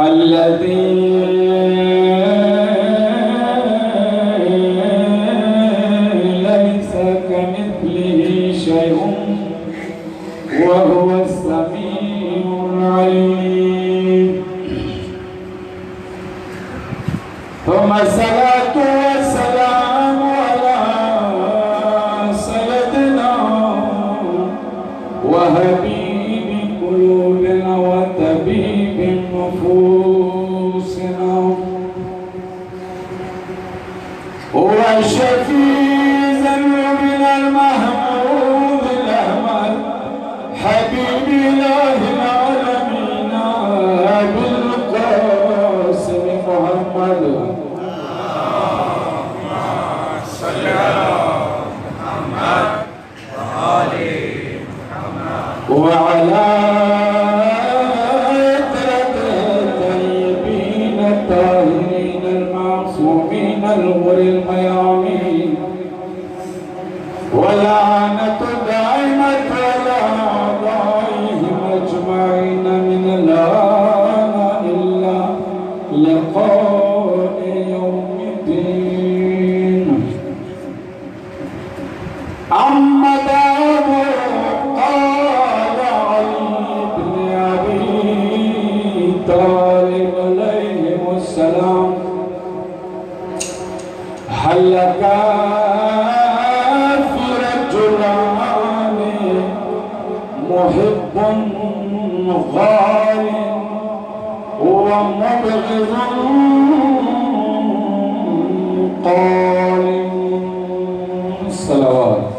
الذي ليس كمثله شيء وهو السميع العليم ثم الصلاة والسلام على سيدنا وحبيب قلوبنا وطبيب نفوسنا وشفيع ذنوبنا المحمود الأحمد حبيب إله العالمين أبي القاسم محمد اللهم صل على محمد وآل محمد وعلى الغر الميامين ولعنة دائمة على أعدائهم أجمعين من الآن إلا لقاء يوم الدين أما بعد قال علي بن أبي طالب عليه السلام هل لك في رجلان محب غال ومبغض قال الصلوات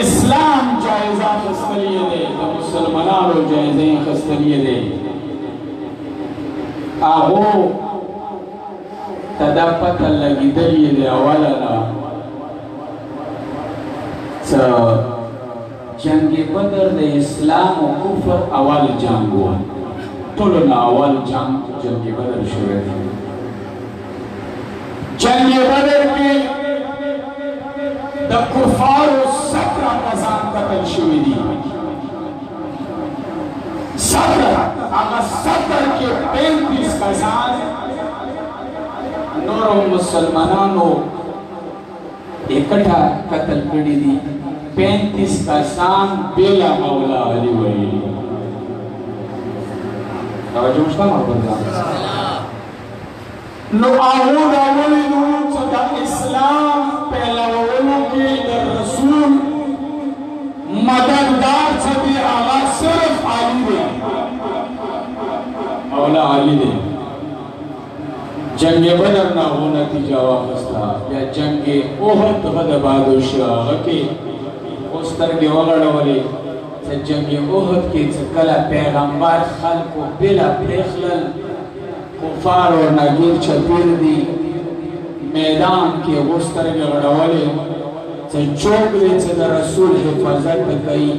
اسلام جایزه خستلیه ده د مسلمانانو جایزه خستلیه ده هغو ته دا پته لګېدلې ده اوله نه څه جنگ بدر د اسلام او کفر اول جنگ و ټولو نه اول جنگ بدر شوی دی جنگ بدر کې د کفارو 17 کسان قتل شوي دي 17 هغه 17 کې 35 کسان نورو مسلمانانو اکٹھا قتل کړي دي 35 کسان بلا مولا علی ویلی توجه مشته محبت نو هغه راولي نو چې د اسلام پیلوونو کې د رسول مددگار چې دی هغه صرف علی دی مولا علی دی جنگ بدر نه و نتیجه واخسته بیا جنگ احد غد بادشاه هغه کې سترګې وغړولې چې جنگ احد کې چې کله پیغمبر خلکو بلا پرېښلل کفار ورنه چپیر دي میدان کې هغو سترګې غړولې چې څوک دی چې د رسول حفاظت کوي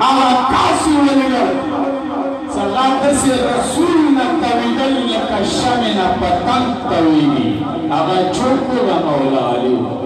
هغه تاسې ولیدل چې هغه داسې رسول نه تویدل لکه شمع نه پتنګ تویږي هغه څوک و مولا علي و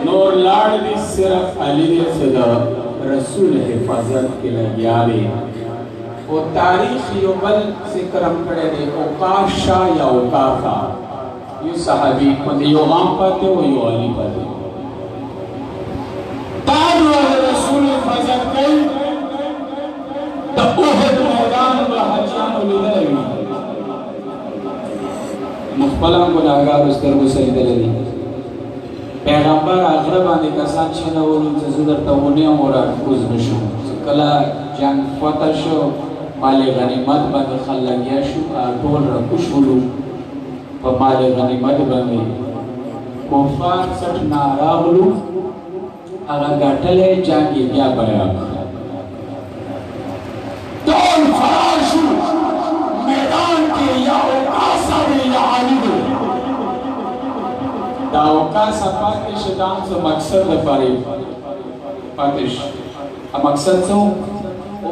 نور لاړ دي صرف علی دې صدا رسول حفاظت کې لګیاوي او تاریخ یو بل ذکر هم کړی دی اوقاشا یا اوقافا یو صحابي باندې یو عام پاتې او یو علی پاتې دا رسول حفاظت کوي د احد میدان د حاجیانو لیدلی مخبلا ګناهګارو سترګو سره لیدلی دي پیغمبر آخره باندې کسان چینولو چې زه درته ونیم او راکوز نشم کله جنګ فتح شو مال غنیمت باندې خلک لګیا شو ټول راکوشولو په مال غنیمت باندې کفار سټ ناراغلو هغه ګټلې جنګ بیا بیان ټول فرار شو میدان کې یا اوقاسا یا علی دا اوقاسا پاتې شو دا څه مقصد لپاره پاتې شو مقصد څه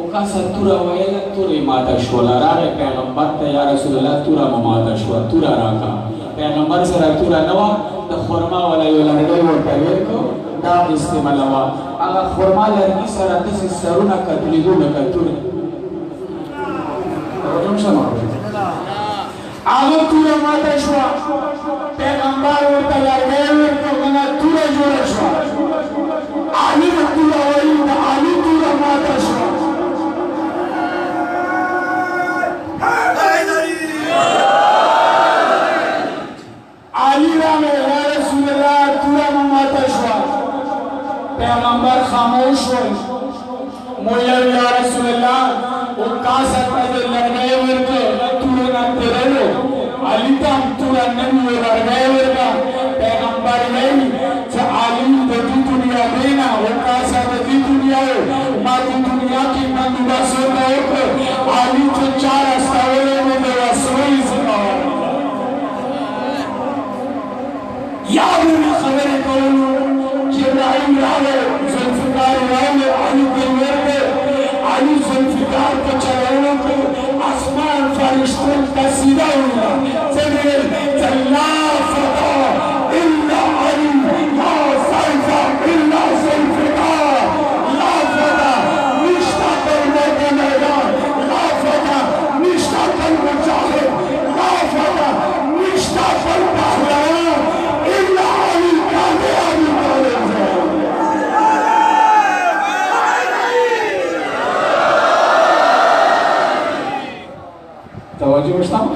اوقاسا توره ویله تورې ماته شوله راغی پیغمبر ته یا رسول الله توره مو ماته شوه توره راکړه پیغمبر سره توره نه وه د خرما والا یو لرګی ورته ویل کړو دا استعمالوه هغه خرما لرګي سره داسې سرونه کتلېدو لکه توره هغه توره ماته شوه پیغمبر ورته لرګی ورکړو کنه توره جوړه شوه علي د توره وایي د علي توره ماته شوه علي راغی یا رسول الله توره مو ماته شوه پیغمبر خاموش شول مویل یا رسول الله اوقاسا ته د لرګی ورکړو توره نه تېرلو علي ته هم توره نوي لرګی ورکړه پیغمبر وایي چې علي د دې دنیا دی نه اوقاسا د دې دنیا و ما د دنیا کې بندوبست ورته وکړ علي چې چار استولی نو د رسول زموار یا مې خبرې کولو جبرائیل راغی ذوالفقار راغی علي ته یې ورکړ علي ذوالفقار ته چلولو کړ اسمان فرشتو ته سیده وویله څه ویل چې لا فتح الا علي لا سیف الا ذوالفقار لا فتح نشته پر موږ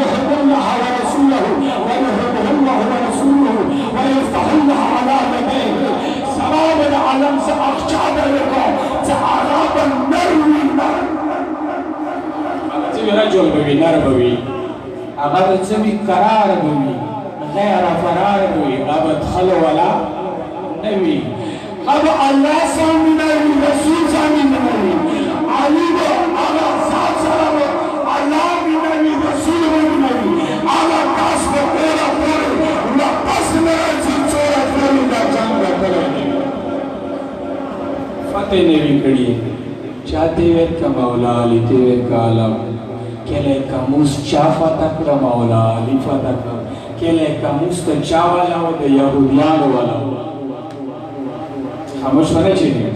يحب الله ورسوله ويحبه الله ورسوله ويفتح الله على يديه سلام العالم سأخشاد لكم سأعرابا نروي أغتبي رجل بوي نربوي أغتبي قرار بوي غير فرار بوي غابت خلو ولا نوي غاب الله سامي نروي رسول سامي نروي علي أغا سات سلام الله نروي رسول نروي أغا كاسب قولا قولا لقص نرسي چورا قولا دا جانگا قولا فتح نبی کڑی چاہتے وید کا مولا لیتے وید کا علم کہلے کا موس چا فتح کرا مولا لی فتح کرا کہلے کا موس کا چا والا و دا یہودیان والا خاموش منے چیئے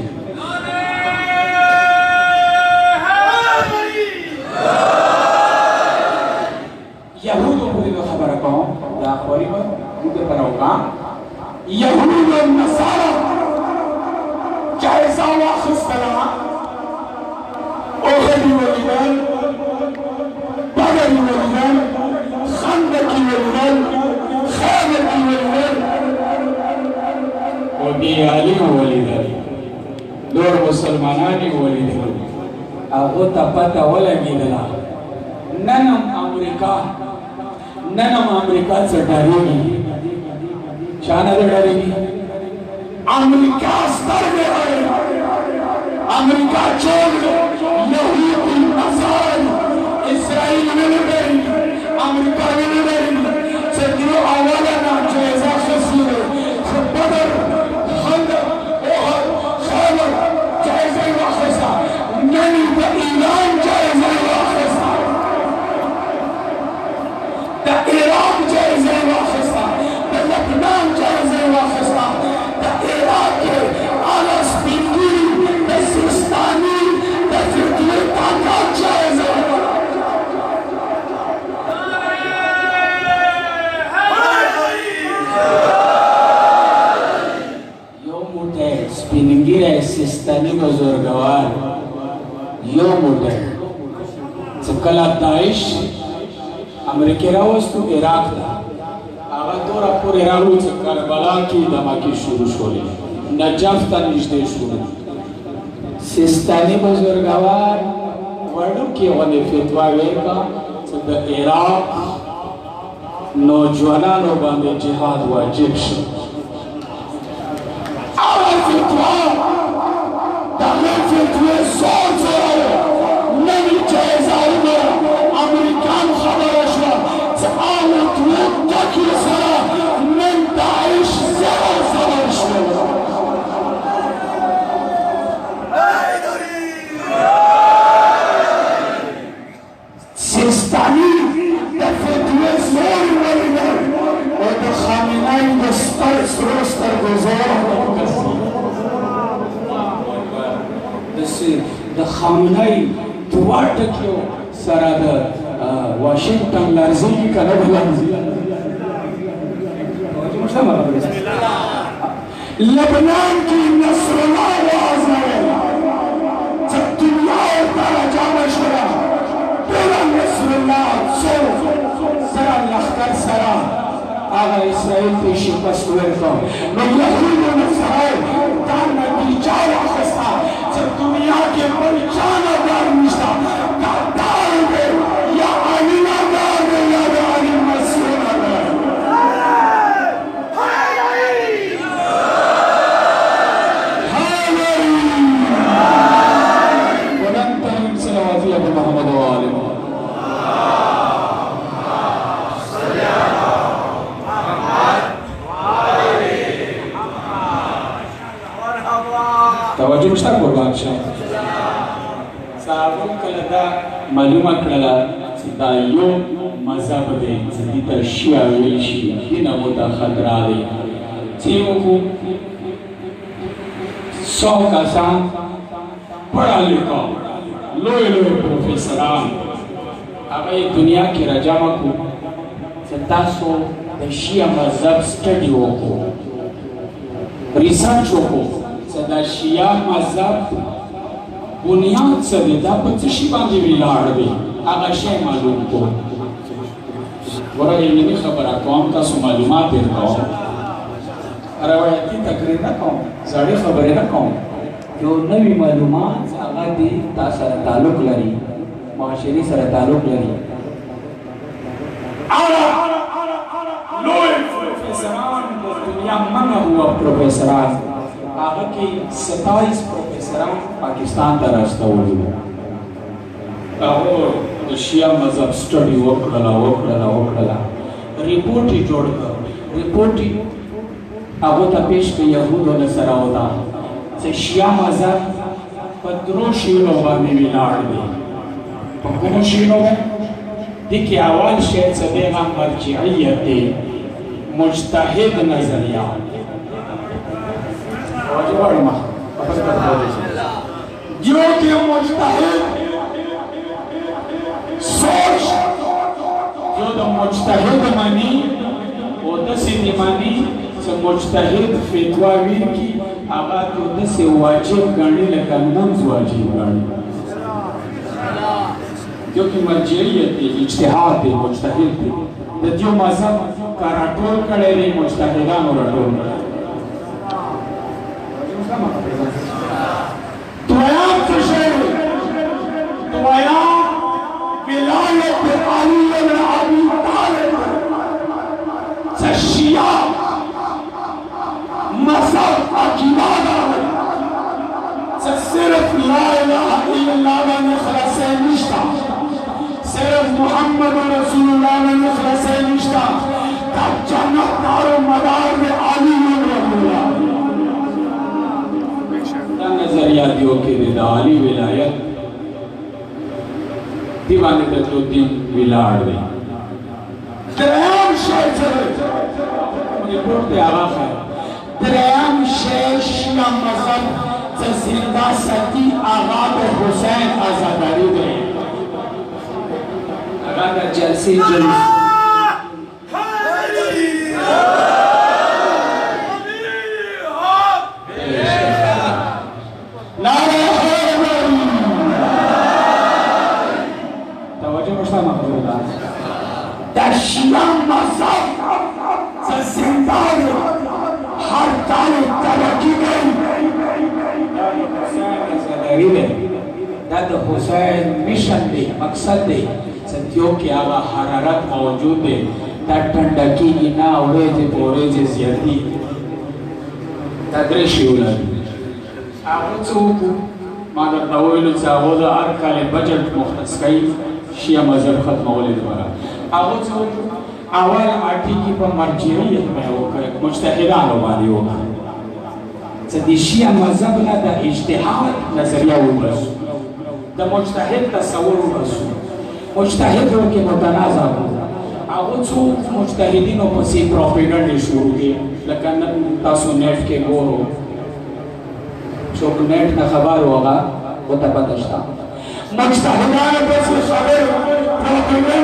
یہودوں کو دیدو خبر رکھوں یا اخباری پر مجھے پر ہوگا یہود و نصارہ جائزہ واخص کلام اوہدی ولیدان بدری ولیدان خندقی ولیدان خیمتی ولیدان و دیالی ولیدان دور مسلمانانی ولیدان اغو تا پتا ولگی دلا ننم امریکہ سے ڈریگی شانہ دے ڈریگی امریکہ ستر میں آئے امریکہ چھوڑ یہودی نصارى اسرائیل میں ڈریگی امریکہ میں ڈریگی سے دیو آوالا جائزہ خسیر سے بدر خندق اوہد خیبر جائزہ واخصہ ننی با ایران جائزہ واخصہ دا عراق جائزہ واخصہ دا لبنان جائزہ واخصہ دا عراق آلا سپینگی دا سیستانی دا فردی طاقات جائزہ یو موٹے سپینگی ہے سیستانی بزرگوار یو موٹے سکلا داعش امریکی راوستو عراق دا آغا دورا پور عراقو چه کربلا کی دماکی شروع شولی نجف تا نجده شروع سیستانی بزرگوار وردو کی غنی فتوہ ویکا چه دا عراق نوجوانانو باندے جہاد واجب شد آغا فتوہ دا غیر فتوہ سور سور نمی جائزہ ہوگا امریکان خبر اشوا تعاوت وقتك سرا من داعش زرع خبر اشوا سيستاني دفتوه زور ولدر ودى خامنائي دستر سروستر گزار د خامنه‌ای دوار ټکیو سره د واشنگټن لرزېږي که نه به لرزي لبنان کی نصر اللہ آواز ہے جب دنیا اتارا جانا شرا پورا نصر اللہ سرا لخکر سرا آغا اسرائیل تی شکست ورکو نو یهود و نصرائیل دار نتیجہ واخستا جب دنیا کے بل جانا دار نشتا دار دے یا علی دار دے یا علی مسیح دار محمد وآله توجه مشتا قربان شاه صاحبون کله دا معلومه کړله چې دا یو مذهب دی چې دې ته شیعه ویل شي دینه مو ته خطره دی چې وګو 100 کسان پڑھا لکھا لوی لوی پروفیسران هغه دنیا کې راجمع کو چې تاسو د شیعه مذهب سټډي وکړو ریسرچ وکړو چې د شیعه مذهب بنیاد څه دی دا په څه شي باندې ولاړ دی هغه شی معلوم کړو ګوره علمي خبره کوم تاسو معلومات درکوم روایتي تقریر نه کوم زړې خبرې نه کوم جو نوی معلومات هغه دې تا سره تعلق لري معاشري سره تعلق لري لوی پروفیسران د دنیا منه هوا پروفیسران هغه کې 27 پروفیسران پاکستان ته راستولي هغه د شیعه مذهب سټډي وکړله ریپورټ یې جوړ کړ ریپورټ هغه ته پیش کړ یهودو نه سره ودا چې شیعه مذهب په درو شیانو باندې ولاړ دی په کومو شیانو دي کې اول شی چې د مرجعیت دی مجتهد نظریه توجه وړم جو کې مجتهد سوچ جو د مجتهد معنی او د سې معنی چې مجتهد فتوا وکړي هغه ته داسې واجب ګڼي لکه لمونځ واجب ګڼي جو کې مرجعیت دی اجتهاد دی مجتهد دی د دې مذهب کا راټول کړی دی مجتهدانو راټول کړی دویم څه شی دویم ولایت علی بن ابی طالب څه شیعه مذهب عقیده ده چې صرف لا اله الا الله باندې خلاصې نشته صرف محمد رسول الله باندې خلاصې نشته دا جنت دار مدار د علی رب الله دا نظریه دیو کې د علی ولایت دی باندې د دین ویلاړ دی دریم شی چې ریپورټ دی هغه دریم شی شیعه مذهب چې زنده ساتي هغه د حسین آزاداری دی هغه د جلسې توجه مشته مخلوقات د شیعه مذهب چې زنده ہر طالب ترقی گئی دا د حسین مشن دی مقصد دی ستیو کی آغا حرارت موجود دی دا ٹھنڈکی کی نا اوریجی پوریجی زیادی دا درشی اولاد آغا چوکو ما دا دویلو چاہو دا ارکال بجٹ مختص کئی شیعہ مذہب ختم اولی دوارا آغا چوکو اول آٹی کی پا مرجعیت میں ہوکر مجتہدانو باندې ہوکر چې د شیعه مذهب نه د اجتهاد نظریه وباسو د مجتهد تصور وباسو مجتهد ورکې متنازع هغه څو مجتهدینو پسې پروپاګاندا شروع کړي لکه نن تاسو نیټ کې ګورو څوک نیټ نه خبر وغه وته پته شته مجتهدان بس خبر پروپاگاندا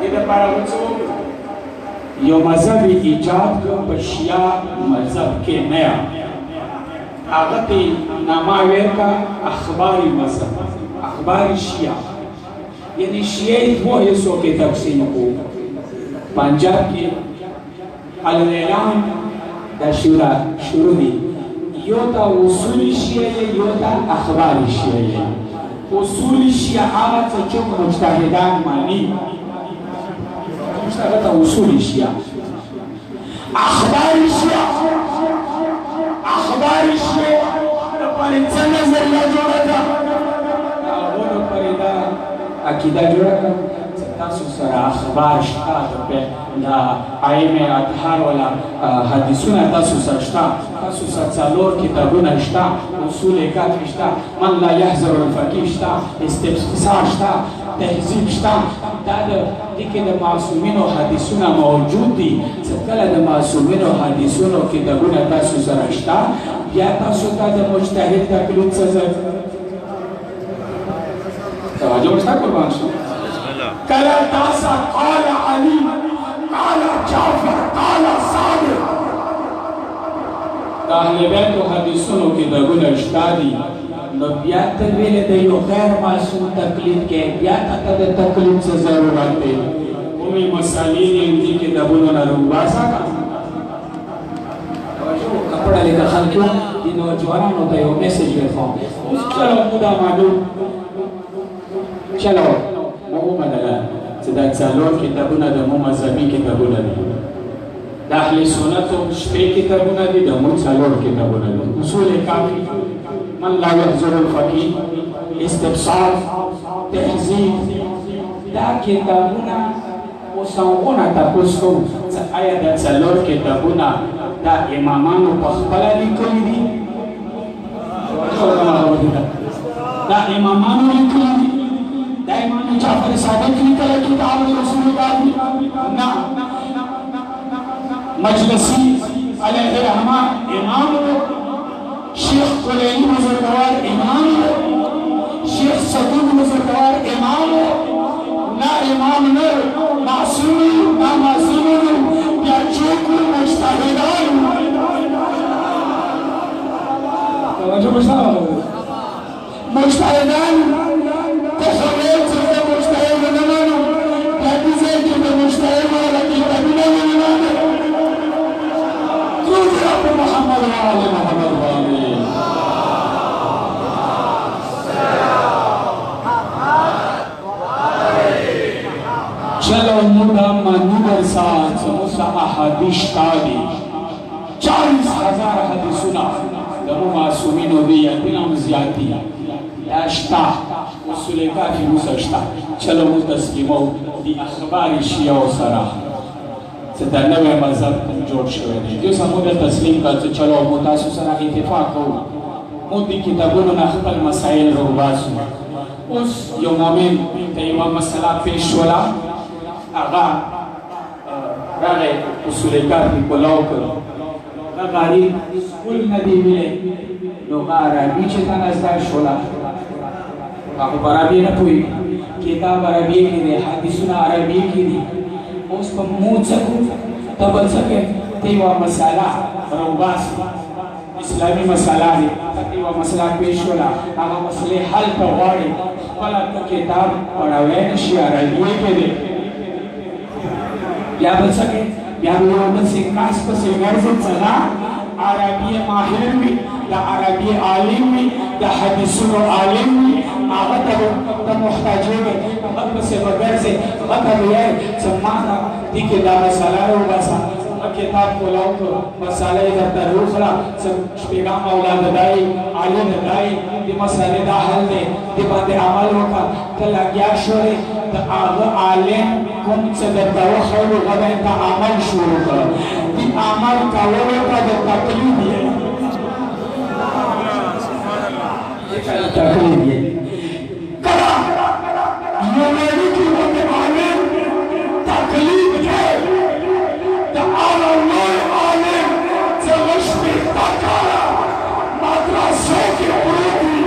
دې لپاره وڅو یو مذهب ایجاد کړ په شیعه مذهب کې نیا هغه ته نامه ورکړه اخباري مذهب اخباري شیعه یعنی شیعه دوه حصو کې تقسیم کړو پنجاب کې الاعلام دا شروع دي یو تا اصول شیعه یو تا اخبار شیعه اصول شیعه هغه چې مجتهدان مانی هغه تا اصول شیعه اخبار شیعه د پرنځ نظریه جوړه ده هغه پرېدا عقیده جوړه ده تاسو سره اخبار شته دا ائمه اطهار ولا حدیثونه تاسو سره شته تاسو سره څلور کتابونه شته اصول کافی شته من لا يحذر الفقيه شته استفسار شته تهذیب شته دا د دې د معصومینو حدیثونه موجود دي چې کله د معصومینو حدیثونو کتابونه تاسو سره شته بیا تاسو ته د مجتهد تقلید څه توجه شته قربان شو کله تاسو قال علي قال جعفر قال صادق د اهل بیت حدیثونو کې دغه شته دي نو بیا ته ویل د یو غیر معصوم تقلید کې بیا ته د تقلید څه ضرورت دی کومې مسالې دي چې دغه نه روباسا کا کپڑا لیکه خلکو د نوجوانانو ته یو میسج ورکوم چلو مودا معلوم چلو مدلا چې دا څلور کتابونه د مذهبي کتابونه دي د اهل سنت شپږ کتابونه دي د څلور کتابونه دي اصول کافی من لا يحذر الفقيه استبصار تهذیب دا کتابونه اوسونه تاسو چې آیا د څلور کتابونه دا امامانو په خپل لیکلي دي دا امامانو لیکلي دي دا امام جعفر صادق لیکل کتاب رسول الله نه مجلسی علیه الرحمه امام شیخ کلینی بزرگوار امام شیخ صدوق بزرگوار امام نه امام نه معصوم یا چوکو مجتهدان توجه بشتاق مجتهدان تخلیل چیزه مجتهد نمانو حدیثه که به مجتهد والا کتابی نمانو درود رب محمد و آل محمد و آله چلو مودا منو برسات موسا احادیث تادی 40,000 حدیثونا دمو معصومینو دی یقینم زیادی اشتا اصول کافی موسشتا چلو مو تسلیمو دی اخبار شیعه و سرا چې دا نوی مذهب جوړ شوی دی جو سمو د تسلیم کړ چې چلو مو تاسو سره اتفاق کوو مو دې کتابونو نه خپل مسایل روباسو اوس یو مومن ته یوه مسله پیش شوله هغه راغی اصول کافي کلاو کړ هغه غریب سکول نه دی ویلی نو هغه عربي چې ته نه زده شوله هغه په عربي نه پوهېږي کتاب عربي کې دی حدیثونه عربي کې دي اوس په مو څه کوو ته به څه کوې ته یوه مسله راوباسې اسلامي مسله دی ته یوه مسله پېښ شوله هغه مسلې حل ته غواړې خپله ته کتاب پړوی نه شي عربي کې دی بیا به څه کوې بیا به یو بل سکاس پسې ګرځې څه نه عربي ماهر وي د عربي عالم وي د حدیثونو عالم وي هغه ته محتاجېږې هغه پسې به ګرځې هغه ته به وایې چې ما دې کې دا مسله راوباسه کتاب کولاو کړ مسله یې درته راوښله چې شپږم اولاد دای عالم دای دې مسلې دا حل دی دې باندې عمل وکړه ته لګیا شوې د هغه عالم کوم څه درته وښیو هغه ته عمل شروع کړه دې عمل کولو ته د تقلید یې تقلید یې کله یو نړۍ کې باندې عالم تقلید دی مدرسوں کے عروبی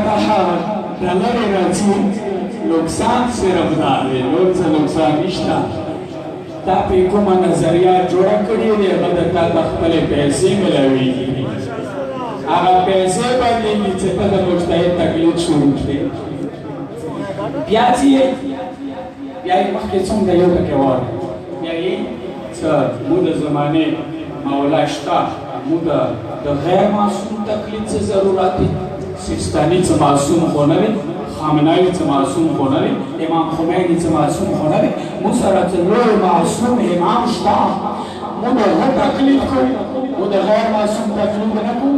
فاتحه دلری راځي نقصان صرف دا دی نور څه نقصان نشته تا پې کومه نظریه جوړه کړې دی هغه درته د خپلې پیسې ملاویږي هغه پیسې بدلېږي چې ته د مجتهد تقلید شروع کړې بیا چې بیا یې مخکې څومره یو پکې واورې بیا یې څه موږ د زمانې مولا شته موږ د غیر معصوم تقلید څه ضرورت دی سیستاني څه معصوم خو نه دی خامنه‌ای څه معصوم خو نه دی امام خمیني څه معصوم خو نه دی موږ سره چې لوی معصوم امام شته موږ د هغه تقلید کوو موږ د غیر معصوم تقلید نه کوو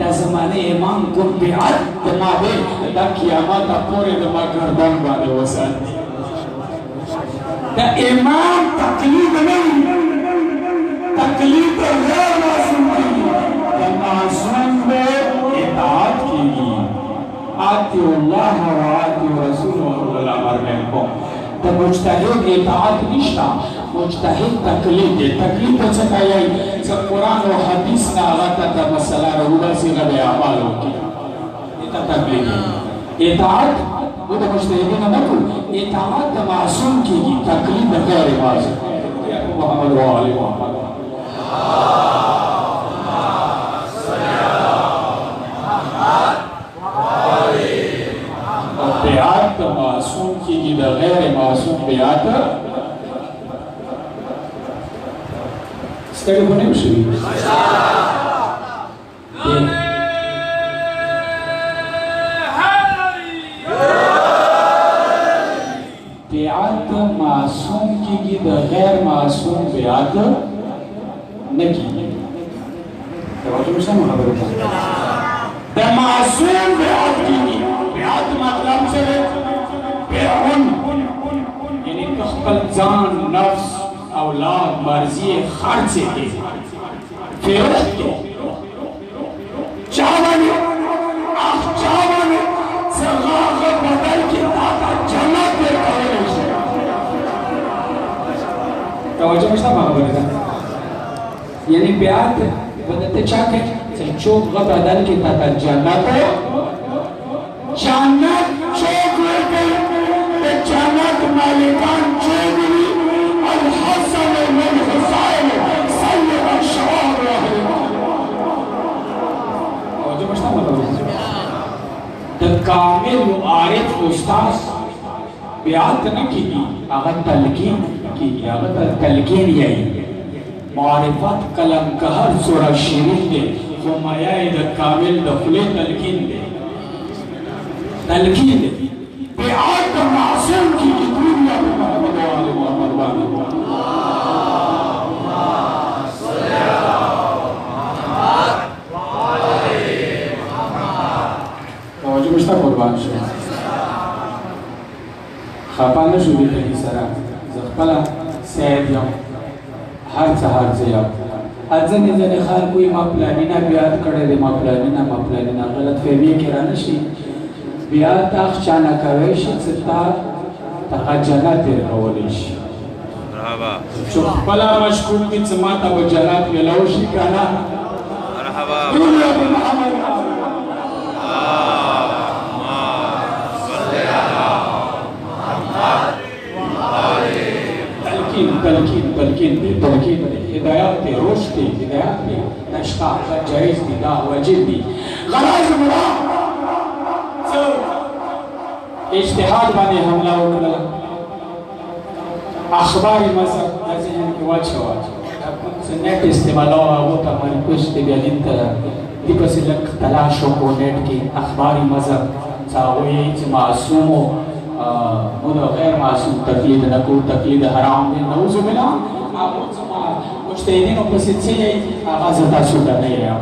دا زمانه امام کن بیعت دما بے دا قیامت پورے دما گردن بانے وسان دا امام تقلید نہیں تقلید غیر معصوم کی دا معصوم بے اطاعت کی گی آتی اللہ و آتی رسول و الامر میں کو دا مجتہد اطاعت نشتا مجتهد تقلید دی تقلید ته څه کوي چې قرآن او حدیث نه هغه ته مسله راوباسي هغه یې عمل وکړي دا تقلید اطاعت موږ د مجتهدینو نه کوو اطاعت د معصوم کېږي تقلید د غیر معصوم محمد و آل محمد بیعت د معصوم کېږي د غیر معصوم بیعت ستړي خو نه یو شوي بیعت معصوم کېږي د غیر معصوم بیعت نه کېږي توجه مې سمه خبره ده د معصوم بیعت کېږي بیعت مطلب څه دی بیعون یعنې ته خپل ځان نفس اولاد مرضی خرچ کے فیروخت کے چاوانے آخ چاوانے سرغاغ بدل کی تاتا جنت دے کرے توجہ مشتا مقبول ہے یعنی بیعت بدلتے چاکے چوک بدل کی تاتا جنت ہے جنت چوک لے گئی جنت مالکان چوک لی الحسن من حسين سيد الشباب توجه مشتا مطلب د کامل عارف استاد بیعت نه کیږي هغه تلقین کیږي هغه تلقین یې معرفت کلم قهر سورہ شریف دی خو مایه د کامل د خلی تلقین دی تلقین دی بیعت معصوم کیږي دنیا محمد و آل محمد مشتا قربان شو خفا نشو بیخی سرا زخپلا سید یم هر څه یم ځنې ځنې خلکو یې ما پلانینه بیعت کړی دی ما پلانینه غلط فهمي کې رانشي بیعت هغه چا نه کوی شي چې تا هغه جنت تېرولی شي چې خپله مشکوک وي چې ما ته به جنت میلاو شي که نه دنیا به محمد تلقین ہدایات تے رشد تے ہدایات تے نشتا جائز دی دا واجب دی غراض مراد اجتہاد باندې حمله وکړه اخبار مذهب د ذهن کې واچوه کوم نیټ استعمالوه هغو ته ما ریکویسټ دی بیا دین ته دې پسې لږ تلاش وکړو نیټ کې اخبار مذهب څه هغوی چې معصوم غیر معصوم تقلید نکو تقلید حرام دی نعوذ باللہ آپ زمان مجتهدینو پسې څه یې هغه زه تاسو ته نه یم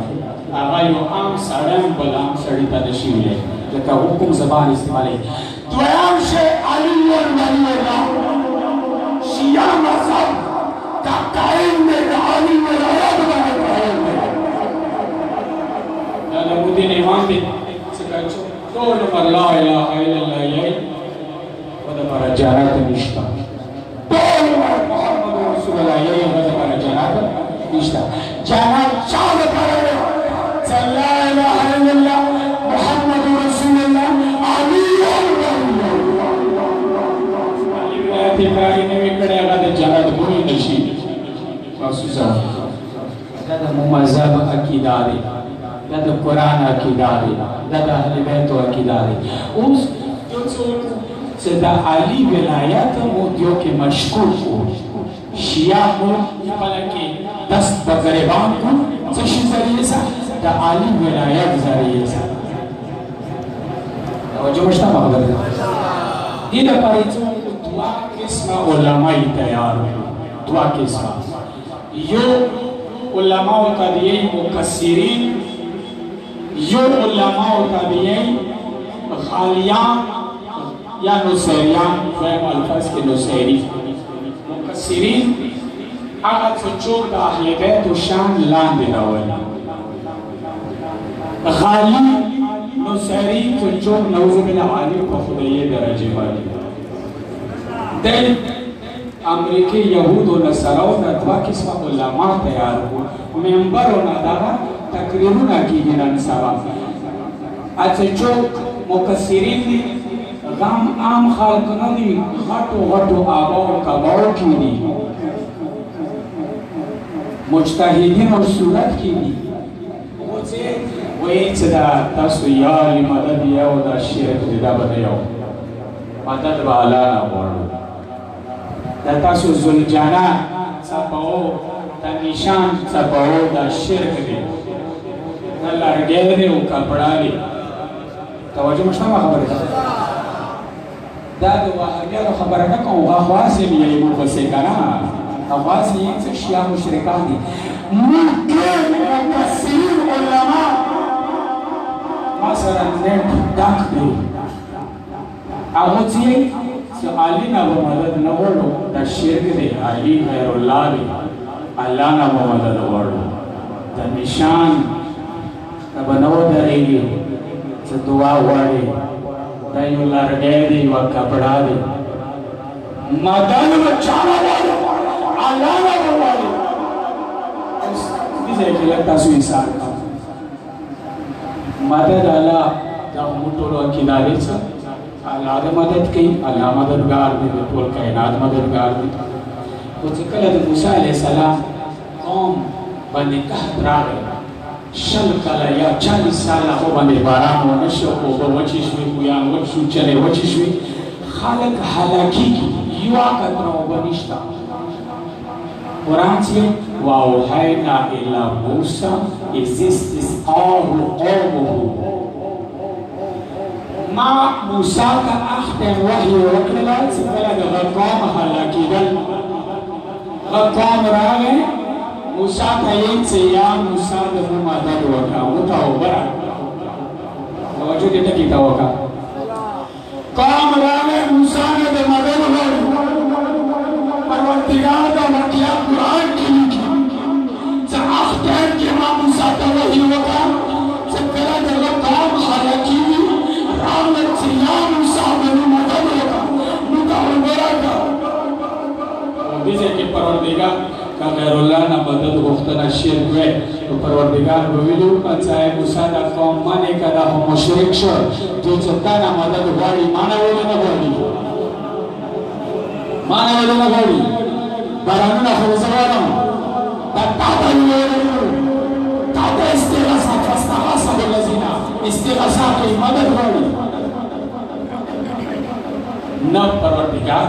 هغه یو عام سړی هم بل عام سړي ته نه شي ویلی لکه هغه کوم زبان استعمالوي دویم شی علي ولی الله شیعه مذهب کا قائم دی د علي ولایت باندې قائم دی دا د مدین امام دی څنګه چې ټول عمر لا اله الا الله یې و د پر جنت نشته ټول عمر محمد رسول الله یې و د پر جنت نشته جنت چا لپاره لا اله الا الله محمد رسول الله علي ولایت کاری نوی کړي هغه د جنت ګوري نشي خصوصا دا د مذهب عقیده دی دا د قرآن عقیده دی دا د اهل بیت عقیده دی اوس یو څوک چې د علي ولایت مو دیو کې مشکوک وو شیعه مو بلکې دست په غریبان کو څه شي ذریعه سره د علي ولایت ذریعه سره توجه مشته مغلب دې لپاره چې دوا قسمه علماء تیار دوا قسمه یو علماء تابعین مکثرین یو علماء تابعین خالیان یا نصیریان فهم الفاظ کې نصیری مکثرین هغه څوک د اهل بیت شان لاندې راولي خالی نصیری څوک نوز بالله عالی په خدای درجه باندې د امریکای یهود و نصارو د دوا قسمه علما تیار وو منبرونه دغه تقریرونه کیږي نن سبا اته څوک مکثرین دي غم عام خلق نه دي غټو آبا و کباو کی دي مجتهدین او صورت کی دي وایي چې دا تاسو یا مدد یو دا شرک دی دا به یو مدد به الله نه غواړو دا تاسو زلجانا څپاو دا نشان څپاو دا شرک دی دا لرګی دی او کپړه دی توجه مو شته خبره ده دا د وهابیانو خبره نه کوم هغه خاص یې مو پسې کنه خاص یې چې شیعه مشرکان دي ممکن مکثرین علما مثلا نت داک دی هغه چې علی نه مدد نه وړو دا شرک دی علی غیر الله دی الله نه مدد وړو دا نشان دا بنو درېږي چې دعا وړي دا یو لرګی دی یو کپړه دی مدد بچانا وړو الله نه وړو دې کې لږ تاسو انسان مدد الله دا موټولو عقیده دی چې الله د مدد کوي الله مددگار دی ټول کائنات مددگار دی او چې کله د موسی علیه السلام قوم باندې قحط راغی شل کله یا 40 ساله خو باندې باران ونه شو او به وچې شوې کویان وچ شو چلې وچې شوې خلک هلاکېږي یوه قطره اوبه نشته قرآن چې واوحینا الی موسی اذ استسقاه قومه ما موسی ته اخته وحی وکړه چې کله د قوم هلاکېدل قوم راغی موسی ته یې چې یا موسی د مدد وکړه او ته وبره توجه دې ته کیته وکړه قوم راغی موسی د مدد وکړه پروردگار دا واقعا قرآن کی چې اخته کې ما موسی ته وحی وکړه چې کله د قوم هلاکېږي رحمت سیام صاحب مدد لگا مدعوبرا کا دیجئے کہ پروردگار کا غیر اللہ نہ مدد غفتنا شرک ہوئے تو پروردگار بویلو کا چاہے مسادہ قوم مانے کا دا ہم مشرک شو جو چتا نہ مدد غاڑی مانا ویلو نہ غاڑی مانا ویلو نہ غاڑی برانو نہ خوزوانا تاتا ویلو تاتا استغاثات فاستغاثا باللزینا استغاثات کی مدد غاڑی نہ پروردگار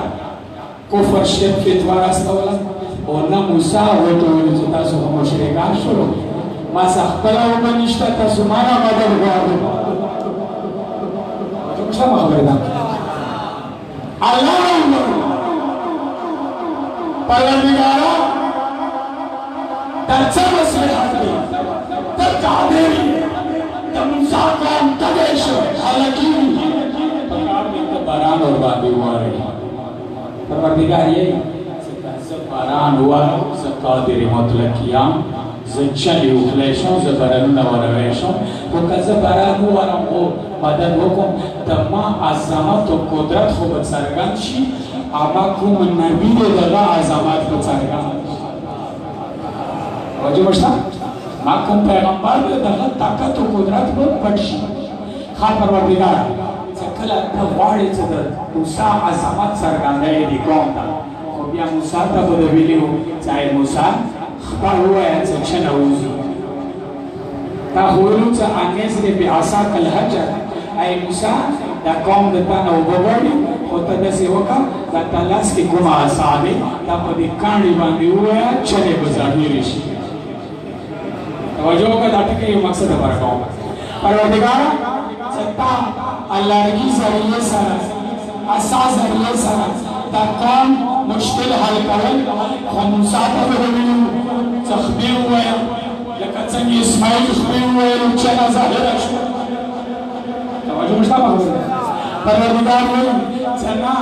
کفر شرک فتوا راستولا او نہ موسی وته چې تاسو هم مشرکان شولو ما سختلا وبنشته تاسو ما مدد غواړو څه خبره ده الله پروردگار څه مصلحت دی ته قادر یې د موسی قوم تږی شو هلکي پکار دی ته باران ورباندې ووارې پروردګار یې چې زه باران ووارم زه قادر مطلق یم زه چلې وخلی شم زه بارانونه وروی شم خو که زه باران ووارم خو مدد وکړم د ما عظمت و قدرت خو به څرګند شي اما کوم نبي دی دغه عظمت به څرګند توجه مشته ما کوم پیغمبر دی دغه طاقت و قدرت به پټ شي ښه پروردګاره چې کله ته غواړې چې د موسی عظمت څرګندوې دې قوم ته خو بیا موسی ته به د ویلي وو چې ای موسی خپل ووایه چې څه نه وځي تا خو ویلو چې انیزرې بعصاک الحجر ای موسی دا قوم د تا نه اوبه غواړي خو ته داسې وکړه دا تا لاس کې کومه عصا دی دا په دې کاڼي باندې ووایه چلې به ظاهرې شي توجه وکړه دا ټکي یو مقصد لپاره کوم پروردګاره چې تا لرګي ذریعې سره عصا ذریعې سره دا قوم مشکل حل کول خو موسی ته به ویلو چې خبرې ووایه لکه څنګه اسماعیل خبرې وویلو چله ظاهره شوه توجه مشته پروردگار ویل چې نه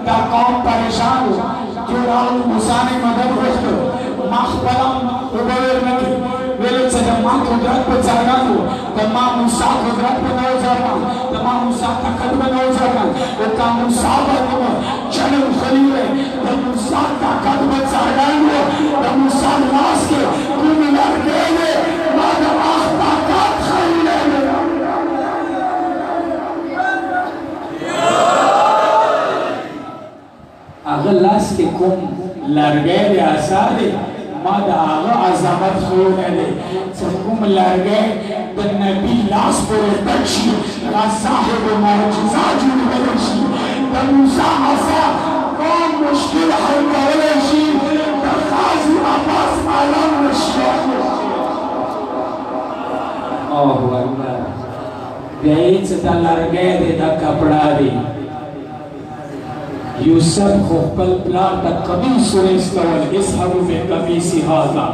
دا قوم پریشان و جو راغلو موسی نه مدد غوښته ما خپله اوبه ورنه کړې ویل چې د ما قدرت به څرګند و د ما موسی قدرت به نه و څرګند د ما موسی طاقت به نه و څرګند او که موسی باندې به چلې وخلي وی د موسی طاقت به څرګند و د موسی لاس کې کوم لرګی دی ما د هغه طاقت خلیلی دی هغه لاس کې کوم لرګی دی عصا دی ما د هغه عظمت ښوونه دی چې کوم لرګی د نبي لاس پورې ډک شي دا صاحب معجزه جوړولی شي د موسی عصا کوم مشکل حل کولی شي د قاضي عباس عالم نشي الله اکبر بیا یې چې دا لرګی دی دا کپړه دی یوسف خو خپل پلار ته قمیص ورستول اذهبوا بقمیص هذا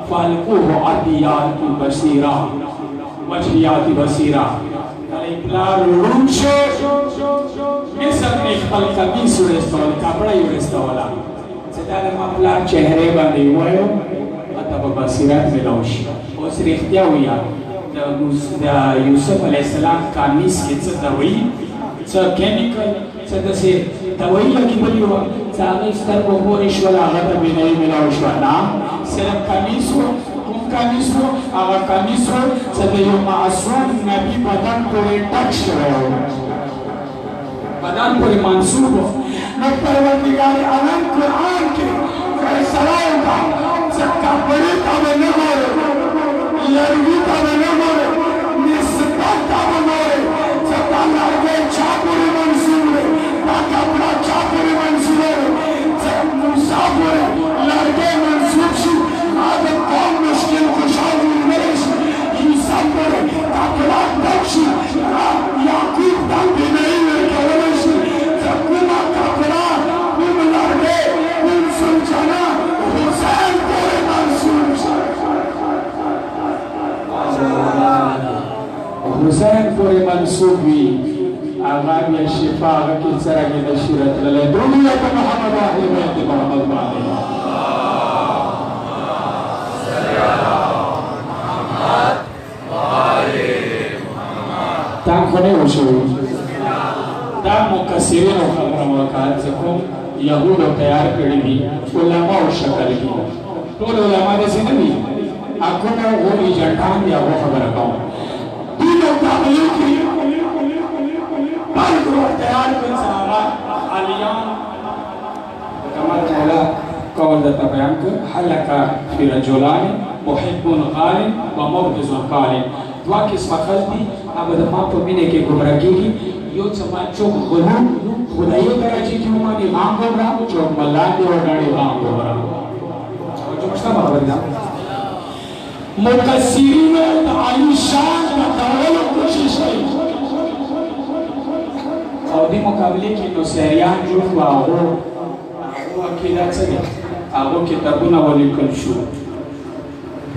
فالقوه علی یأتی بصیرا وجه یأتی بصیرا کله پلار ړوند شو مصر نه خپل قمیص ورستول کپړه یې ورستوله چې دا د ما پلار چهرې باندې ووایو هلته به بصیرت میلاو شي اوس رښتیا ووایه د یوسف علیه السلام قمیص کې څه دوایي څه کیمیکل څه داسې دوایي لګېدلې وه چې هغې سترګو پورې شول هغه ته بینایي میلاو شوه نه صرف کمیس و کوم کمیس و هغه کمیس و چې د یو معصوم نبي بدن پورې ټک شوی و بدن پورې منصوب و نو پروردګار عالم قرآن کې فیصله وکړه چې کپړې ته به نه ګورې لرګي ته به نه ګورې نسبت ته به ګورې چې دا لرګی چا پورې منصوب دی دا کپړه چا پورې منصوبه دی چې موسی پورې لرګی منصوب شي ما د قوم مشکل خوشحال جوړولی شي عیسی پورې کپړه ډک شي یعقوب ته بینایي ورکولی شي چې کومه کپړه کوم لرګی کوم سلجنه حسین پورې منصوب شي حسین پورې منصوب وي هغه بیا شفا هغه کې څرنګه نشي راتللی درود په محمد و اهل بیت محمد باندې تام خو نه وشوي دا مکثرینو خبره وکړه چې کوم یهودو تیار کړي دي علماو شکل کې ټول علما داسې نه دي اکونه غوړي جټان دي هغه خبره کوم دین او تبلیغ کې بل ګروه تیار کړي چې هغه علیان کمال مولا قول درته بیان کړ حلقه فی رجلان محب غال و مبغض قال دوا قسمه خلک دي هغه د ما په مینه کې ګمراه کېږي یو څه ما چوک غلو خدایي درجې کې باندې ما ګمراه چوک ملاندې وډاړي ما ګمراه چې مشته خبره ده مکثرین د علی شان د کولو کوشش کوي او دې مقابله کې نو سریان جوړ واغو هغه کې دا څه دي هغه کتابونه ولیکل شو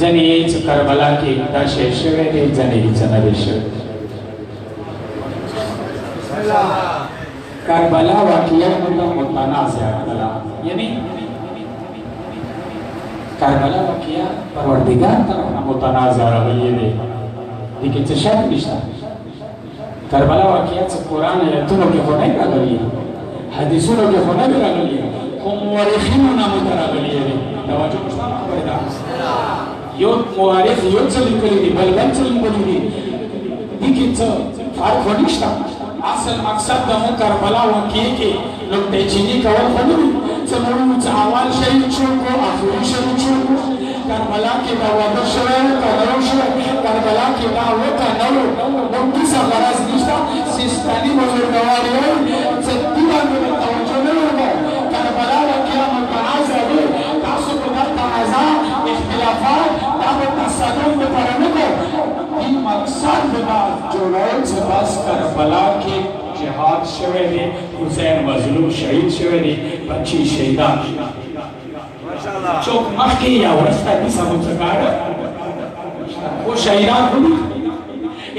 ځنې یې چې کربلا کې دا شی شوی دی ځنې یې څه نه دی شوی کربلا واقعیت متنازع کړه یعنی کربلا واقعیا پروردگار طرف نه متنازع راغلی دی دې کې څه شک نشته کربلا واقعیا چې قرآن ایتونو کې خو نه راغلی حدیثونو کې خو نه راغلی خو مورخینو نه راغلی دی توجه وکړه خبره ده یو مورخ یو څه لیکلي دي بل څه لیکلي دي دې کې څه فرق نشته اصل مقصد د مو کربلا واقعي کې نقطه چینی کول خو نه وي څه مونږ چې اول شهید شو کو اخري شهید شو کربلا کې دا واقع شوی کارو شو کربلا کې دا وکړه نو موږ څه غرض نشته سیستاني بزرګواري چې دې باندې توجه نه وکړه کربلا واقعي متنازع دی تاسو په دغه تنازع اختلافات دا په تصادم لپاره نه کوي این مقصد دا جوړول چې بس کربلا کې جهاد شوی دی حسین مظلوم شهید شوی دی بچی شهیدان څوک مخکې یا وروسته کیسه مو څه کار خو شهیدان هم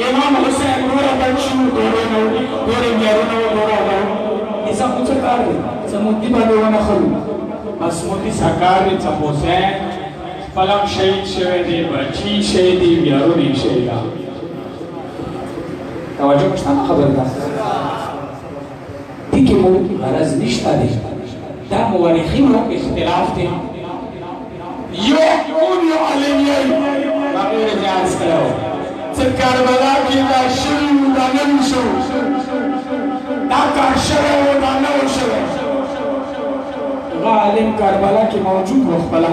امام حسین ګوره بچي ګوره میارونه ګوره کیسه مو څه کار دی څه مودي باندې ونه خلو بس مودي څه کار دی چې حسین فلم شهید شوی دی بچی شهید دی میارونه شهیدان توجه وکړه خبره ده دې کې مو غرض نشته دی دا مورخینو اختلاف دی یو عالم یې هغه ریاض کړو چې کربلا کې دا شوی و دا نه شو دا کار شوی و دا نه شوی هغه عالم کربلا کې موجود و خپل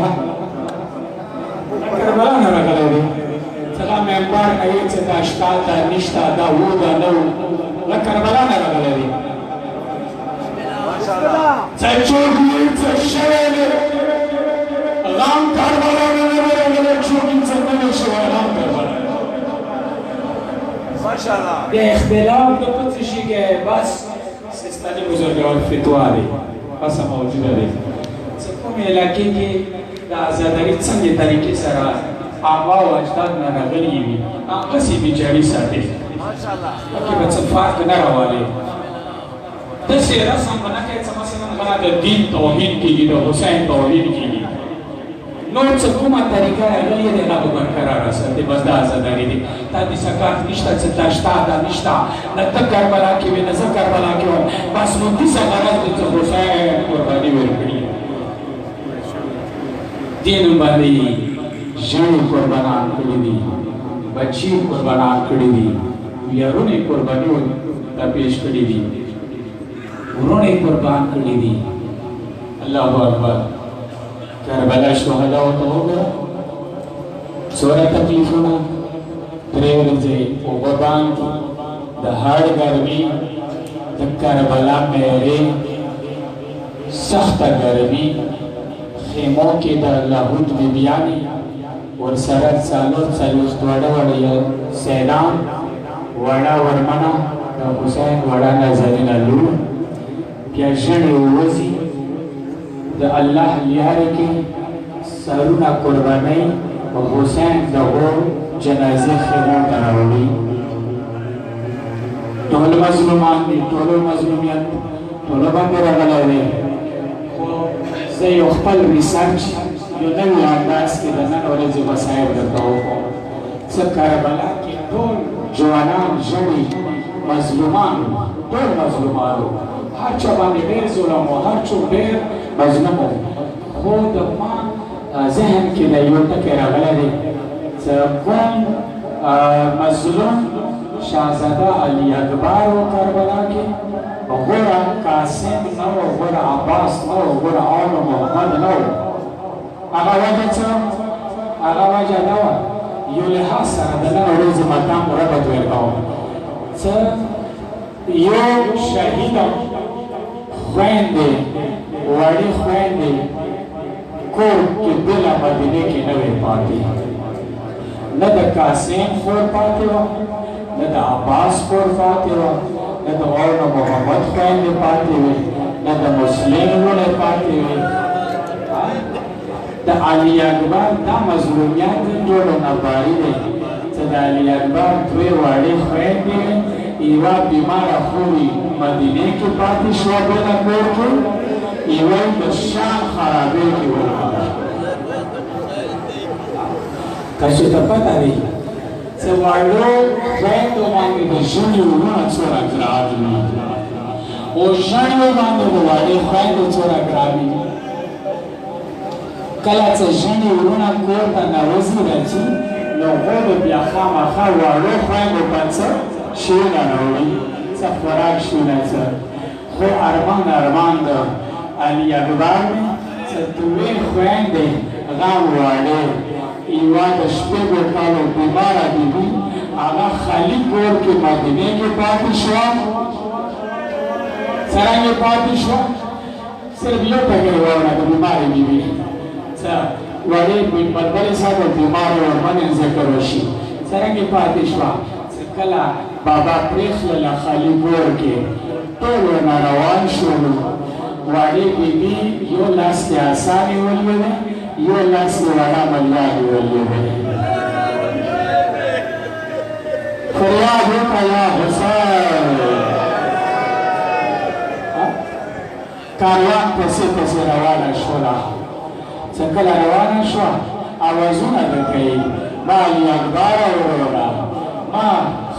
کربلا نه راغلی دی څنګه ممبر کوي چې دا شتا دا نشته دا و دا نه و هغه کربلا نه راغلی دی څه څوک یې څه شوی دی غم کربلا نه راغلی څوک یې څه نه شوی غم کربلا ماشاءالله د اختلاف د څه شي کې بس سیستاني بزرګوار فتوا دی بس موجوده دی چې کومې علاقې کې د آزادۍ څنګه طریقې سره آبا و اجداد نه راغلي وي هغسې بیچاري ساتي پکې به څه فرق نه راولي داسې رسم به نه کوي چې مثلا غلا د دین توهین کېږي د حسین توهین کېږي نور څه کومه طریقه راغلې دی هغه به برقراره ساتي بس دا آزاداري دی تا دې څه نشته چې دا شته دا نشته نه ته کربلا کې وې نه زه کربلا کې وم بس مودي څه غرض دی چې حسین قرباني ورکړي دین باندې ژوند قربانان کړي دي بچي قربانان کړي دي یارونه قرباني ته پیش کړي دي ورونه قربان کړي دي الله اکبر کربلا شهدا او توبه څوره تکلیفونه درې ورځې او قربان د هر ګرمي د کربلا مېرې سخت ګرمي خیمو کې د لاهوت بیبیانې ورسره څلوېښت وړه سیدان وړه ورمنه د حسین وړه نازنینه لور بیا ژڼې ووځي د الله لیارې کې سرونه قربانۍ او حسین د غور جنازې خیمو ته راوړي ټول مظلومان دي ټول مظلومیت ټوله باندې راغلی دی زه یو خپل ریسرچ یو نوي انداز کې د نن ورځې مسایل درته وکړم څه کربلا کې ټول جوانان ژړي مظلومان ټول مظلومان هر چا باندې ډېر ظلم و هر څوک ډېر مظلوم و خو د ما ذهن کې د یو ټکی راغلی دی چې کوم مظلوم شاهزاده علي اکبر و کربلا کې غوره قاسم نه و غوره عباس نه و غوره آل محمد نه و هغه وجه څه هغه وجه نه وه یو لحاظ سره د نن ورځې مقام ربط ورکوم څه یو شهیده خویندې وړې خویندې کور کې بله مدینې کې نه وې پاتې نه د قاسم خور پاتې وه نه د عباس خور پاتې وه نه د غوره محمد خویندې پاتې وې نه د مسلم لوڼې پاتې وې د علي اکبر دا مظلومیات ټولو نه باري دی چې د علي اکبر دوې واړې خویندې یوه بیماره خوري مدینې کې پاتې شوه بله کور کې یوه یې د شام خرابې کې ولوله تاسو ته پته دی چې واړو خویندو باندې د ژڼې ورونه څومره ګران وي او ژڼو باندې د واړې خویندو څومره ګران وي کله چې ژڼې ورونه کور ته نوځي راځي نو غوړو بیا خامخا واړو خویندو په څه شیونه راوړي څه خوراک شیونه څه خو ارمان د علي اکبر دی چې دوې خویندې غم واړې یوه د شپږو کالو بیماره بیبي هغه خالي کور کې مدینې کې پاتې شوه څرنګه پاتې شوه صرف یو ټکی واوره د بیمارې بیبي څه وړې بلبلې سره بیمارې ورمنې ذکر وشي څرنګه پاتې شوه چې کله بابا پرېښله خالي کور کې ټول ورنه روان شولو وړې بیبي یو لاس کې اسانې ولوېده یو لاس کې وړه ملیانې ولوېده فریاد وکړه یا حسین کاروان پسې پسې روانه شوله چې کله روانه شوه اوازونه به کوي ما علي اکبر وروره ما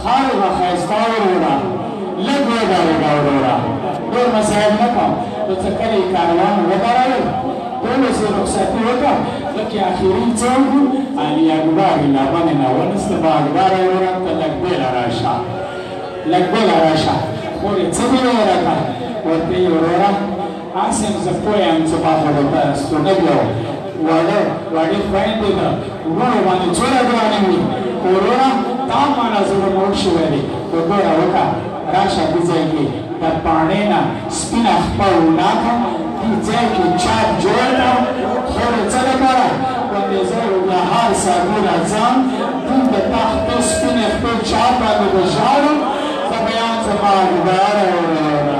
خاورې به ښایسته وروره لږ ودرېږه وروره ډېر مسایل نه کوم نو چې کله یې کاروان ودرول ټولو سې رخصتي وکړه لکه اخري څه وکړو علي اکبر یې لمنې نه ونیسته ما اکبر وروره ته لږ بېله راشه لږ بېله راشه خورې څه دې وویله ورته یې وروره هسې زه پوه یم چې ما خو درته ستونه بیا وړې خویندې د وروڼو باندې څومره ګرانې وي وروره دا مانه زړه موړ شوی دی خو ګوره وکړه راشه دې ځای کې د پاڼې نه سپینه خپه وناکه دې ځای کې چاپ جوړ کړه خورې څه لپاره باندې زه د هر ساعتو راځم دوی د تا خپې سپینې خپې چاپ باندې به ژاړم زه به یم چې ما اکبره وروره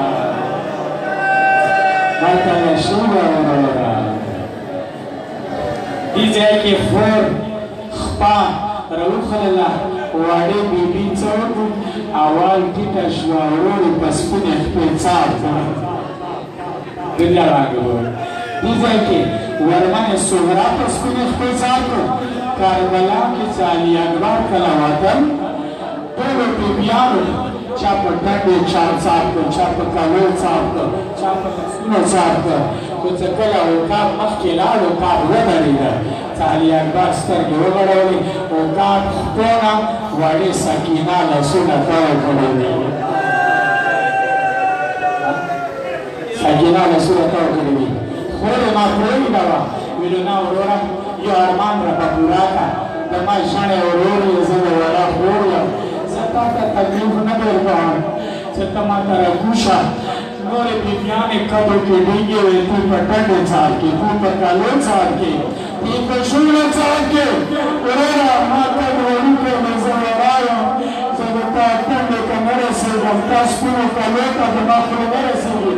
ماته نشوره وروره دې ځای کې خور خپه راوخلله واړې بیبي څه وکړو اول ټیټه شوه ورور یې په سپینې خپې څاپ کړه دنیا راګور دې ځای کې ورمنې صغرا په سپینې خپې څاپ کړو کربلا کې چې علي اکبر کله وتل ټولو بیبیانو چا په ټنډې چاپ څاپ کړ چا په کلو څاپ کړ چا په لاسونو څاپ کړ خو چې کله عقاب مخکې لاړ عقاب ودرېده چې علي اکبر سترګې وغړولې عقاب خپو نه وړې سکینه لاسونه تاو کړی دي سکینه لاسونه تاو کړی دي خور یې ما پرېږده وه ویلو نه وروره یو ارمان راته پوره کړه د ما ژڼې ورور یې زه د وړه خور یم زه تا ته تکلیف نه درکوم چې ته ماته راکوشه نورې بیبیانې کبو کې ډېږې وې دوی په ټنډې څار کې دوی په کالو څار کې دوی په شونډو څار کې وروره ما ته د وړوکی مې زه وړه یم زه د تا ټنډې ته نه رسېږم تا سپینو کالو ته زما خولې نه رسېږي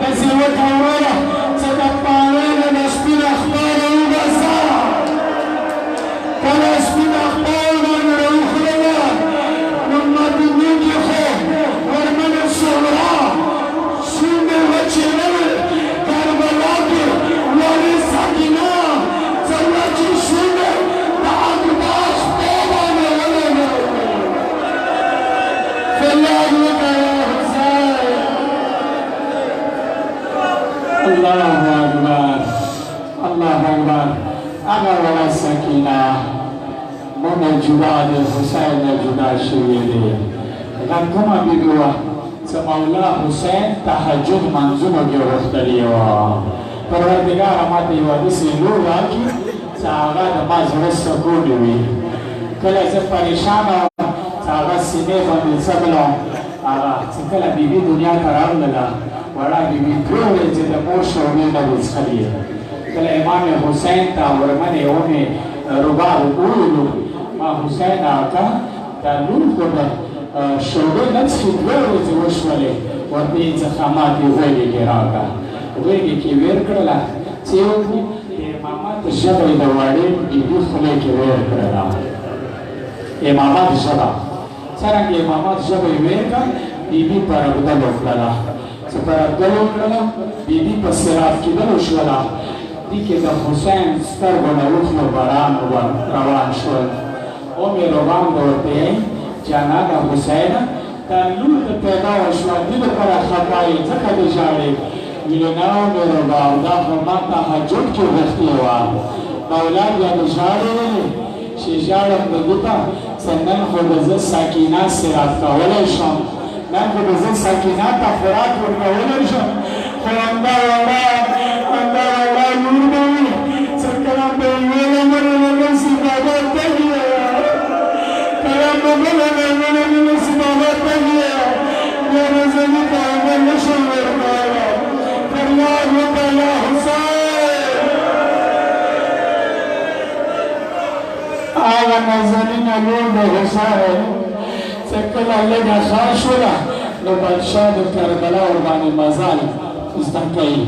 داسې وکړه وروره چې د پاڼې نه د سپینه خپه راوباسه کله سپینه خپه ورباندې راوخوړله نو مدینې کې خو ورمنې صغرا شونډې وچې نه وې کربلا کې وړې سکینه څه وچې شونډې د اکبر خپې باندې ولګولې فریاد وکړه یا حسین الله اکبر الله اکبر هغه وړه سکینه مونږ جدا د حسین نه جدا شوي دي هغه کومه بیبي وه چې مولا حسین تهجد منظومه کې غوښتلې وه پروردګاره ماته یوه داسې لور راکړي چې هغه د ما زړه سکون وي کله زه پریشانه وم چې هغه سینې باندې څبلم هغه چې کله بیبي دنیا ته راغلله وړه بیبي دوه ورځې د مور شوربې نه وې څښلې کله امام حسین ته ورمنې ومې روباه وویلو ما حسین آقا دا لور خو د شوربې نه څښي دوه ورځې وشولې ورته یې څخه ماتې غوږې کې راکړه غوږې کې ویر کړله چې یې وکړو ډېر محمد ژبه یې د وړې بیبي خولې کې ویر کړله امامت ژبه څرنګه امامت ژبه یې ویر کړه بیبي په ربدل وکړله چې په ربدل وکړله بیبي په سراب کېدلو شوله دې کې د حسین سترګو نه اوښلو باران روان شول ام روان به ورته وایي جانانه حسینه دا لور د پیدا وشوه دې لپاره خفه یې ځکه دې ژاړې ویلې نه ام روان دا خو ما تهجد کې غوښتې وه مولا بیا دې ژاړې چې ژاړم د دې ته چې نن خو د زه سکینه سرات کولی شم نن خو د زه سکینه ته خوراک ورکولی شم خو همدا وړه لور به وي چې کله به یې ویله مړه له نسي بابا تږي کله به بله مېرمنه د نسي بابا تږي بیا به زه دې ته عمل نه شم ورکولی فریاد وکړه یا حسین هغه نازنینه لور د حسین چې کله لږه ښه شوله نو بادشاه د کربلا ورباندې مزل زده کوي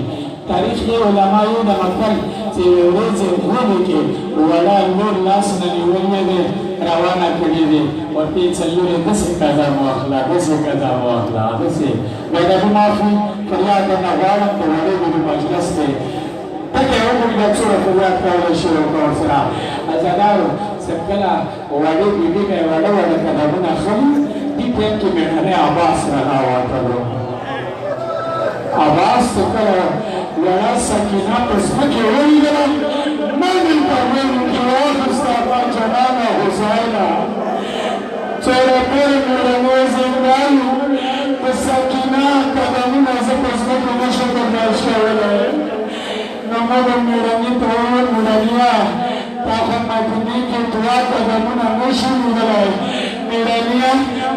تاریخ کې علما یو د متل چې یوې ورځې غونډې کې وړه لور لاس نه نیولې دی روانه کړې دی ورته یې چې لورې داسې قدم واخله داسې قدم واخله داسې بیا د معافي فریاد درنه غواړم په وړې بیبي مجلس کې تکې وګورئ دا څومره فریاد کولی شي ورته ورسره ازادارو چې کله وړې بیبي به یې وړه قدمونه ښلي دې ټایم کې مېړنی عباس راووتلو عباس ته کله وړه سکینه په ځمکې ولیدله منډې په منډو کې واخیسته په جنانه حسینه څومره پورې مېړنی زندان د سکینه قدمونه زه په ځمکې نشم برداشت کولی نو ما به مېړني ته وویل مېړنیه تا خو مدینې کې دوه قدمونه نشي لیدلی مېړنیه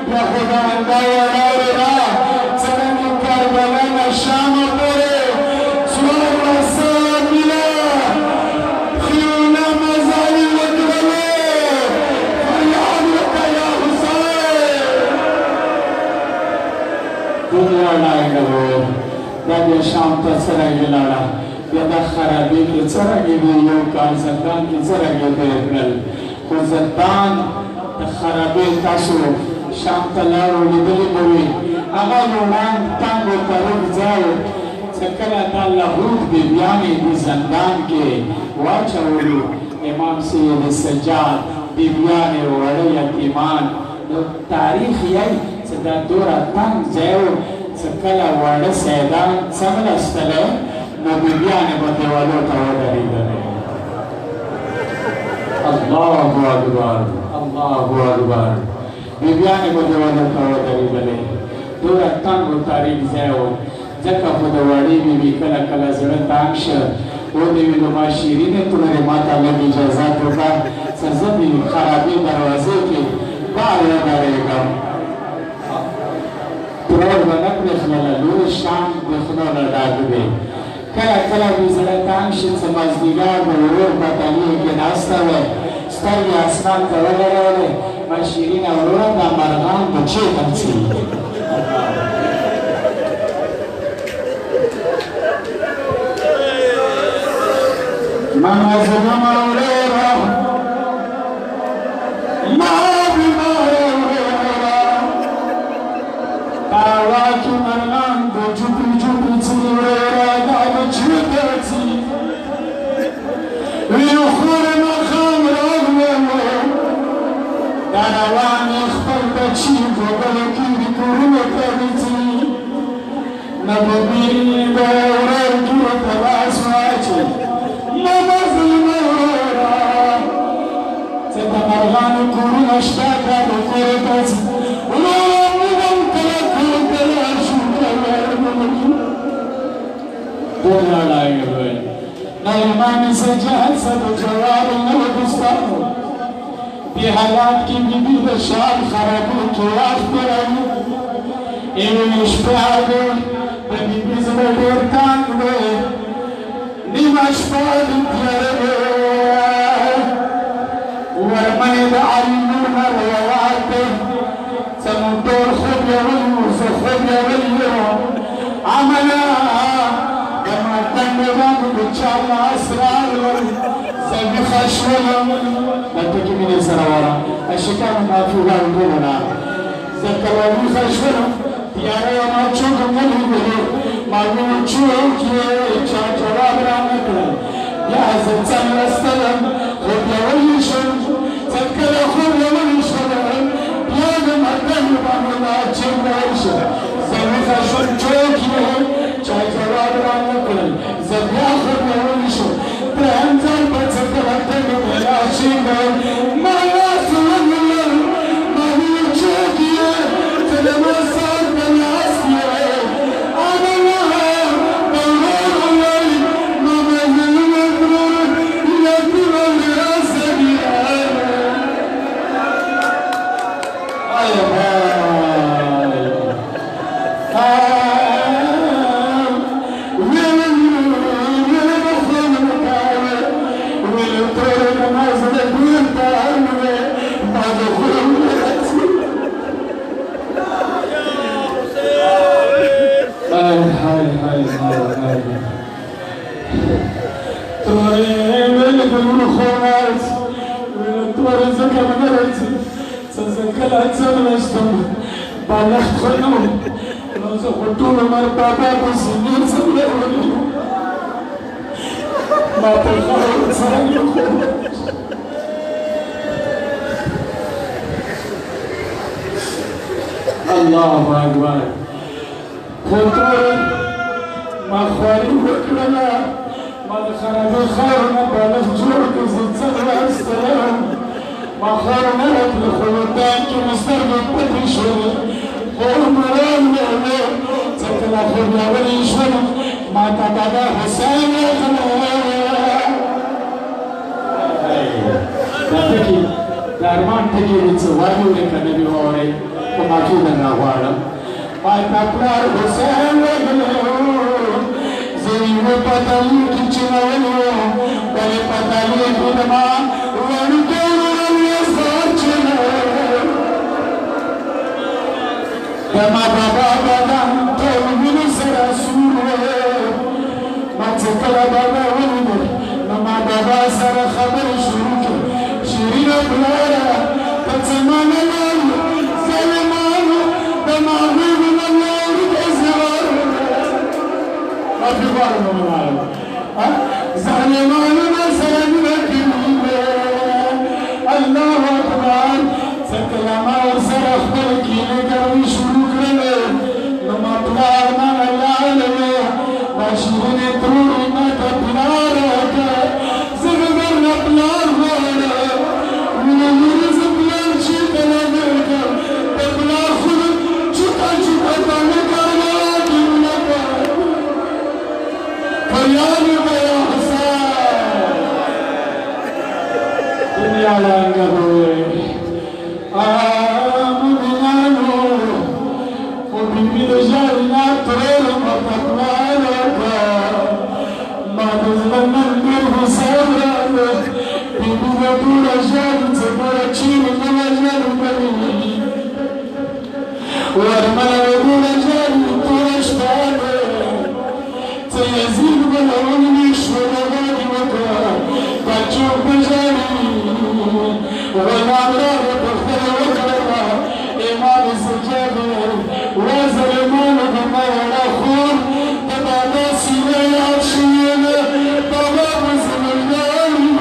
بیا خو د همدا ولاړې ده څرنګې کربلا نه شامه پورې څومره سوه میله خیونه مزلې وکړلې فریاد وکړه یا حسین دنیا لاړه دا بیا شام ته څرنګې لاړه بیا دا خرابې کې څرنګې دی یو کال زندان کې څرنګې تېر کړل خو زندان د خرابې تاسو شام ته لاړو لیدلې به وي هغه لوړان تنګ ورته روږ ځای چې کله دا لهود بیبیانې د زندان کې واچولو امام سید سجاد بیبیانې وړه یتیمان نو تاریخ یې چې دا دوره تنګ ځای و چې کله واړه سیدان څملستلی نو بیبیانې به دیوالو ته ودرېدلې الله اکبر الله اکبر بیبیانې به دیوالو ته ودرېدلې دوره تنګ و تاریخ ځای و ځکه خو د وړې بیبي کله کله زړه تنګ شه ودې وي نو ما شیرینې تورې ما ته لږ اجازت وکړه چې زه د خرابې دروازې کې بار ودرېږم ترور به نه پرېښلله لوی شام برېښنا نه ډک دی کله کله مې زړه تنګ شي چې مازدیګر د ورور په تنې کې ناسته وی سترګې اسمان ته ودرولې ما شیرینه وروره دا مرغان په چېرته ځي ماما زما وروره ما بما وروره دا واکې مرغان د جوپې جوپې ځي وروره دا به چېرته ځي ویو خور ماښام راغللو دا روان یې خپل بچي په بله کې د کورونو ته ځي نه به بیرې به ورور کې ورته لاس واچي ماما زما وروره چې د مرغانو کورونه شته دا به کورې ته ځي وروره موږ هم کله کور ته لاړ شو دنیا لاړې نه امام سجاد سب جواب نه وګستاو په حالات کې بیبي د شام خرابو کې وخت راوي ایو شپه هغه د بیبي زړه ډېر تنګ دی نیمه شپه د تیارې ورمنې د علي نور نه راووته زموږ ټول خوب یې ولیو زه خوب یې ولیو عمله د ماتنګ باندې د چا لاس راغلی سبي خشولا أنتك من الزراورة الشكام ما في غيرنا زكواني خشولا يا ما تشوف من الهدى ما نشوف يا جواب رامك يا زلزال السلام خذ ويشن تذكر خذ ويشن يا المدن بامنا تشمش سبي خشولا تشوف يا جواب رامك زبيا خذ ويشن بأنزل بتذكرتك يا شيخ ما يسوى ما يشوف يا تلمسك الله أكبر خطر ما خواري وكلنا ما دخل بخارنا بلغ جورك زلزال السلام ما خارنا بالخلطان كمستر بالبدر شوي مرام نعمة تكلا خبنا وليشون ما تبدا حسين تكي دارمان تكي بتسواني ولك نبي هوري وما فينا نهوانا ما تبدا حسين زي وبدلي كيشنا ولو بل بدلي بدما ونقول يسارچنا كما بابا بدم تقول سرسول ما تكلا بابا ولد ما بابا سر خبر شروك شيرين بلارا تسمان الله سلمان بمعروف الله بإزهار ما في بارم الله سلمان سلامك الله أكبر سكلا ما سر خبر كيلك شروك لما بلارنا الله وشيرين تروي ما تبلارك زغبرنا بلار غانا ونمرز بلار شكلا نركا ببلار خلق شكا تنك على دينك فريانك يا حسان دنيا لانقبوي آمدنانو وبيبي رجالنا طرير مطلعانك ما تظلمنا البيض سابرا بيبي نبو رجال تباركين من رجال بني ورمنا نبو رجال طرش بعد تيزيد بلونيش ونباد وكا بجوب بجاني ونعمل بخير وكرا إمام الزجابر وزلمان بمار أخور بابا سيني عشينا بابا مزمران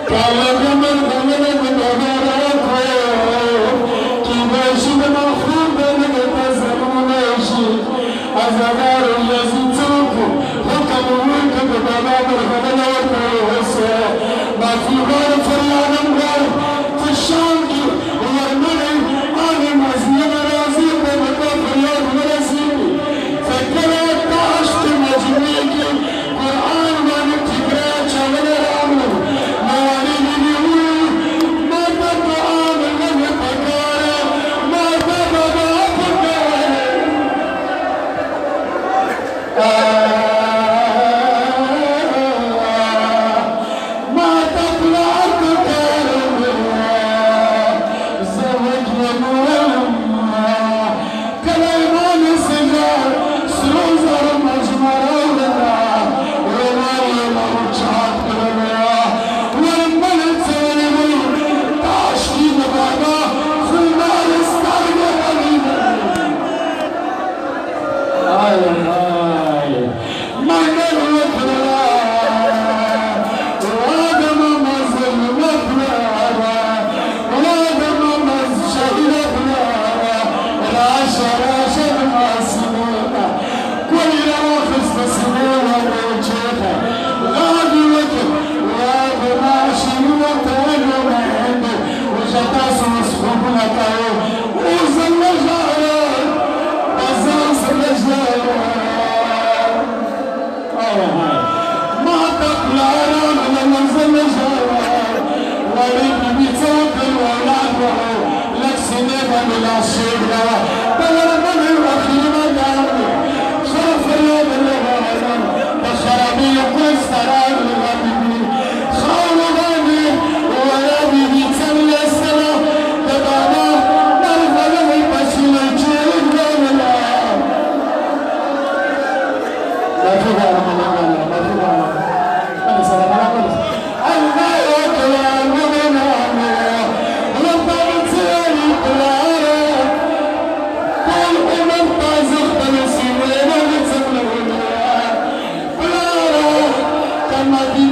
كالا جمال جمال بابا أخور كيباشي بمخور بابا تزموناشي أزغار يزيتوكو حكم ويك بابا برغبنا وكرا Madi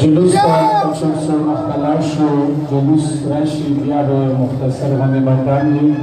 جلوس ته چون سو مخکلار شو جلوس راشي بیا به مختصر غنیمتان وي